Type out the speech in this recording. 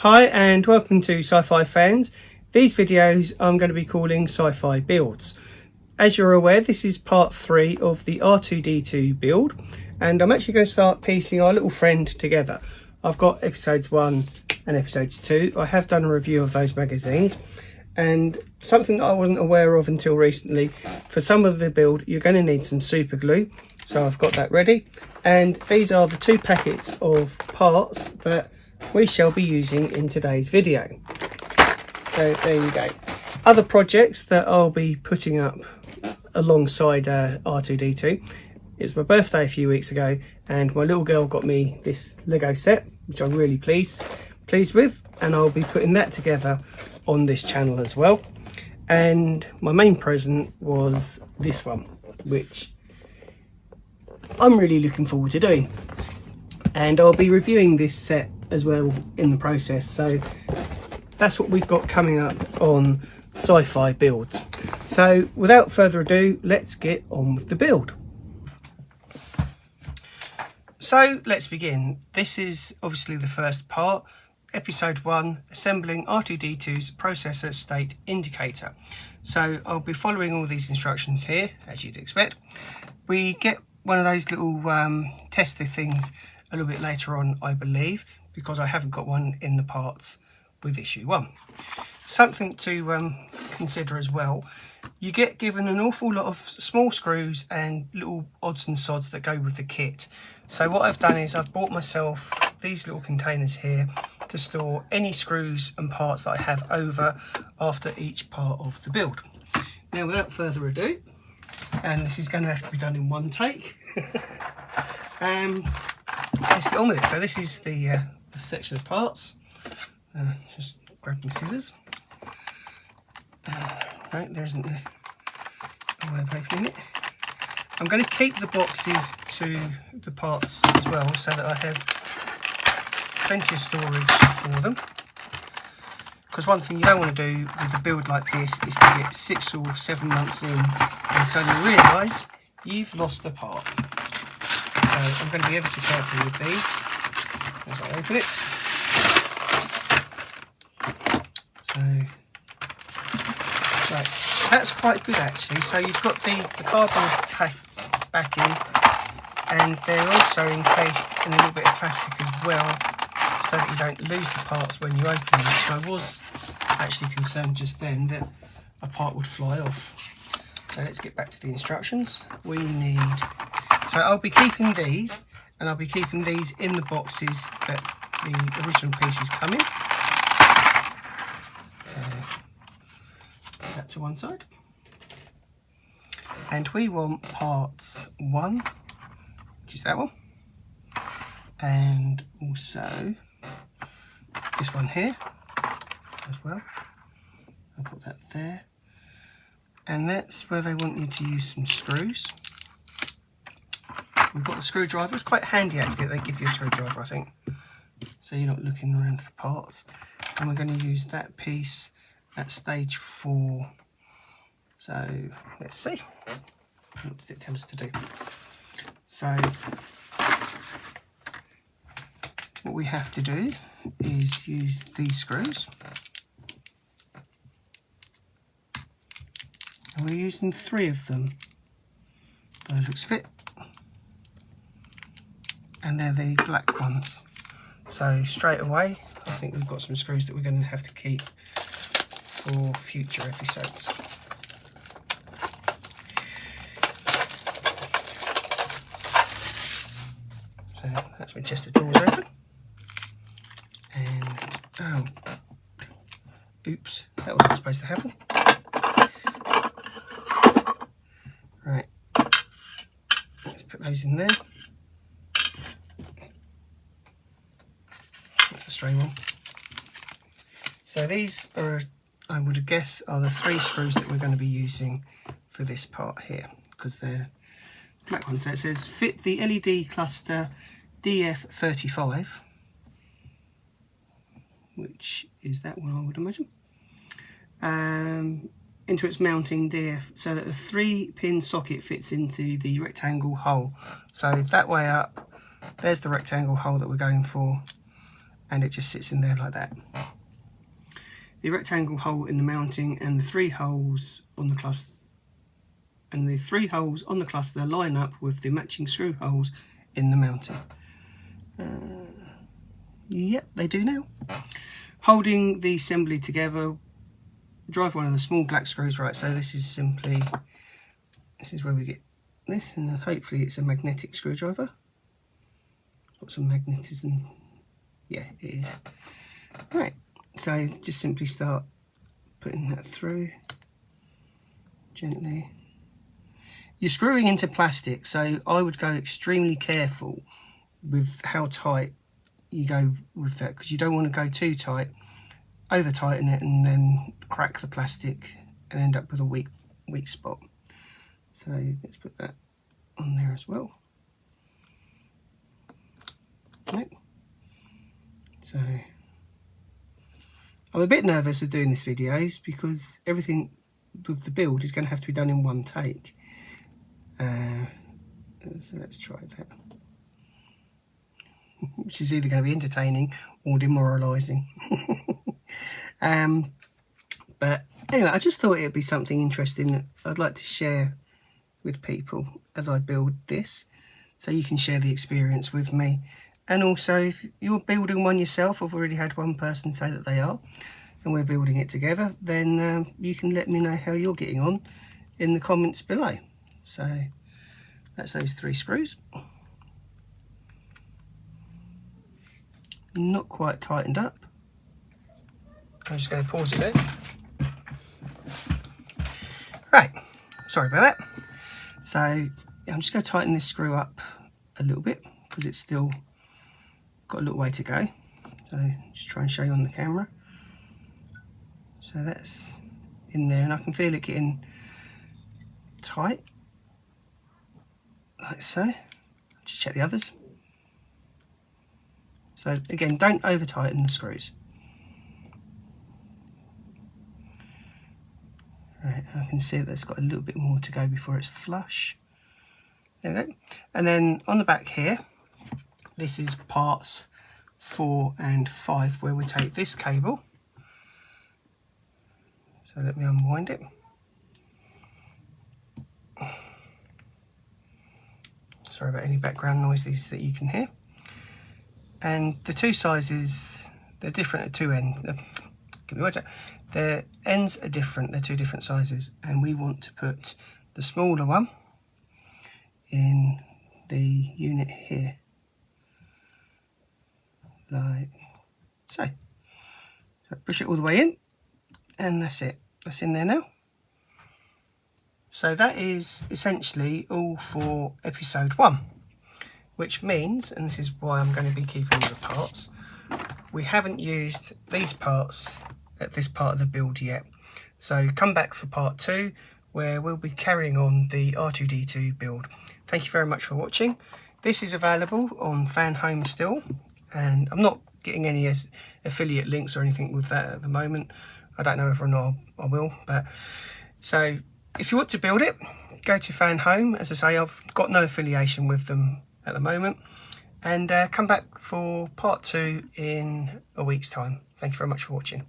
Hi and welcome to Sci-Fi fans. These videos I'm going to be calling Sci-Fi builds. As you're aware, this is part 3 of the R2D2 build, and I'm actually going to start piecing our little friend together. I've got episodes 1 and episodes 2. I have done a review of those magazines, and something that I wasn't aware of until recently, for some of the build you're going to need some super glue, so I've got that ready. And these are the 2 packets of parts that we shall be using in today's video. So there you go. Other projects that I'll be putting up alongside R2D2. It's my birthday a few weeks ago, and my little girl got me this Lego set, which I'm really pleased with, and I'll be putting that together on this channel as well. And my main present was this one, which I'm really looking forward to doing, and I'll be reviewing this set as well in the process. So that's what we've got coming up on Sci-Fi builds. So without further ado, let's get on with the build. So let's begin. This is obviously the first part, episode 1, assembling R2D2's processor state indicator. So I'll be following all these instructions here, as you'd expect. We get one of those little tester things a little bit later on, I believe, because I haven't got one in the parts with issue 1. Something to consider as well, you get given an awful lot of small screws and little odds and sods that go with the kit. So what I've done is I've bought myself these little containers here to store any screws and parts that I have over after each part of the build. Now without further ado, and this is going to have to be done in one take, let's get on with it. So this is the section of parts. Just grab my scissors. Right, there isn't a way of opening it. I'm going to keep the boxes to the parts as well, so that I have plenty of storage for them. Because one thing you don't want to do with a build like this is to get 6 or 7 months in and suddenly realise you've lost a part. So I'm going to be ever so careful with these as I open it. So, right, that's quite good actually. So you've got the cardboard backing, and they're also encased in a little bit of plastic as well, so that you don't lose the parts when you open them. So I was actually concerned just then that a part would fly off. So let's get back to the instructions. We need, so I'll be keeping these, and I'll be keeping these in the boxes that the original pieces come in. So put that to one side. And we want parts 1, which is that one, and also this one here as well. I'll put that there, and that's where they want you to use some screws. We've got the screwdriver. It's quite handy actually, they give you a screwdriver, I think, so you're not looking around for parts. And we're going to use that piece at stage 4. So let's see, what does it tell us to do? So what we have to do is use these screws, and we're using 3 of them by the looks of it, and they're the black ones. So straight away I think we've got some screws that we're going to have to keep for future episodes. So that's my chest of drawers open, and oh, oops, that wasn't supposed to happen. Right, let's put those in there. That's a stray one. So these are, I would guess, are the 3 screws that we're going to be using for this part here, because they're black ones. So it says fit the LED cluster DF35, which is that one I would imagine, into its mounting DF, so that the 3-pin socket fits into the rectangle hole. So that way up, there's the rectangle hole that we're going for, and it just sits in there like that. The rectangle hole in the mounting and the 3 holes on the cluster line up with the matching screw holes in the mounting. Yep, they do now. Holding the assembly together, drive one of the small black screws. Right, so this is where we get this, and hopefully it's a magnetic screwdriver. Got some magnetism. Yeah, it is. Right, so just simply start putting that through gently. You're screwing into plastic, so I would go extremely careful with how tight you go with that, because you don't want to go too tight, over tighten it and then crack the plastic and end up with a weak spot. So let's put that on there as well. Right. So I'm a bit nervous of doing this videos because everything with the build is going to have to be done in one take. So let's try that. Which is either going to be entertaining or demoralising. But anyway, I just thought it'd be something interesting that I'd like to share with people as I build this, so you can share the experience with me. And also, if you're building one yourself, I've already had one person say that they are, and we're building it together, then you can let me know how you're getting on in the comments below. So that's those 3 screws. Not quite tightened up. I'm just going to pause it there. Right, sorry about that. So I'm just going to tighten this screw up a little bit because it's still got a little way to go. So just try and show you on the camera. So that's in there, and I can feel it getting tight, like so. Just check the others. So again, don't over tighten the screws. Right, I can see that it's got a little bit more to go before it's flush. There we go. And then on the back here, this is parts 4 and 5, where we take this cable. So let me unwind it. Sorry about any background noises that you can hear. And the 2 sizes, they're different at 2 ends. Give me words out. Their ends are different, they're 2 different sizes, and we want to put the smaller one in the unit here, like so. So push it all the way in, and that's it. That's in there now. So that is essentially all for episode 1, which means, and this is why I'm going to be keeping the parts, we haven't used these parts at this part of the build yet. So come back for part 2, where we'll be carrying on the R2D2 build. Thank you very much for watching. This is available on Fanhome still, and I'm not getting any affiliate links or anything with that at the moment. I don't know whether or not I will, but so if you want to build it, go to Fanhome. As I say, I've got no affiliation with them at the moment, and come back for part 2 in a week's time. Thank you very much for watching.